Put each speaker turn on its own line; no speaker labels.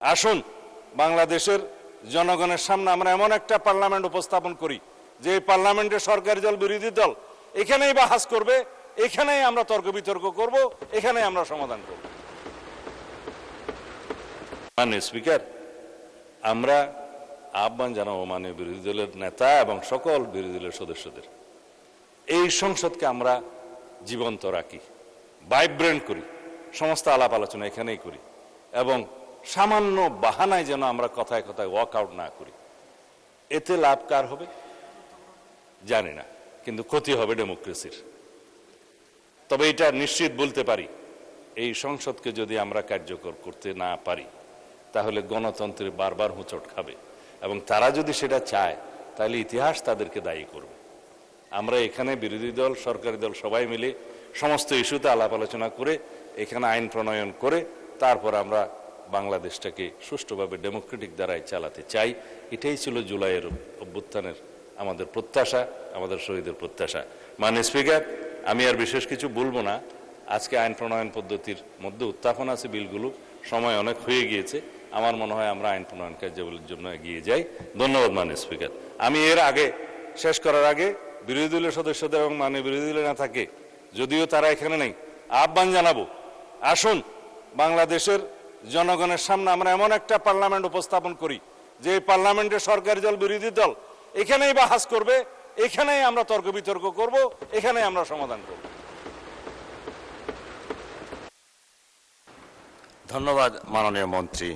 আসুন বাংলাদেশের জনগণের সামনে আমরা এমন একটা পার্লামেন্ট উপস্থাপন করি যে পার্লামেন্টে সরকারি দল বিরোধী দল এখানেই বাহাস করবে, এখানেই আমরা তর্ক বিতর্ক করব, এখানেই আমরা সমাধান করব। মাননীয় স্পিকার, আমরা আহ্বান জানাবো মাননীয় বিরোধী দলের নেতা এবং সকল বিরোধী দলের সদস্যদের, এই সংসদকে আমরা জীবন্ত রাখি, ভাইব্রেন্ট করি, সমস্ত আলাপ আলোচনা এখানেই করি এবং সামান্য বাহানায় যেন আমরা কথায় কথায় ওয়াক আউট না করি। এতে লাভ কার হবে জানি না, কিন্তু ক্ষতি হবে ডেমোক্রেসির। তবে এটা নিশ্চিত বলতে পারি, এই সংসদকে যদি আমরা কার্যকর করতে না পারি তাহলে গণতন্ত্রের বারবার হোঁচট খাবে এবং তারা যদি সেটা চায় তাহলে ইতিহাস তাদেরকে দায়ী করবে। আমরা এখানে বিরোধী দল সরকারি দল সবাই মিলে সমস্ত ইস্যুতে আলাপ আলোচনা করে এখানে আইন প্রণয়ন করে তারপর আমরা বাংলাদেশটাকে সুষ্ঠুভাবে ডেমোক্রেটিক দ্বারাই চালাতে চাই। এটাই ছিল জুলাইয়ের অভ্যুত্থানের আমাদের প্রত্যাশা, আমাদের শহীদের প্রত্যাশা। মাননীয় স্পিকার, আমি আর বিশেষ কিছু বলবো না। আজকে আইন প্রণয়ন পদ্ধতির মধ্যে উত্থাপন আছে বিলগুলো, সময় অনেক হয়ে গিয়েছে। আমার মনে হয় আমরা আইন প্রণয়ন কার্যাবলীর জন্য এগিয়ে যাই। ধন্যবাদ মাননীয় স্পিকার। আমি এর আগে শেষ করার আগে বিরোধী দলের সদস্যদের এবং মাননীয় বিরোধী দলের নেতাকে, যদিও তারা এখানে নেই, আহ্বান জানাবো, আসুন বাংলাদেশের জনগণের সামনে আমরা এমন একটা পার্লামেন্ট উপস্থাপন করি যে পার্লামেন্টে সরকারি দল বিরোধী দল এখানেই বাহাস করবে, এখানেই আমরা তর্ক বিতর্ক করব, এখানেই আমরা সমাধান করব।
ধন্যবাদ মাননীয় মন্ত্রী।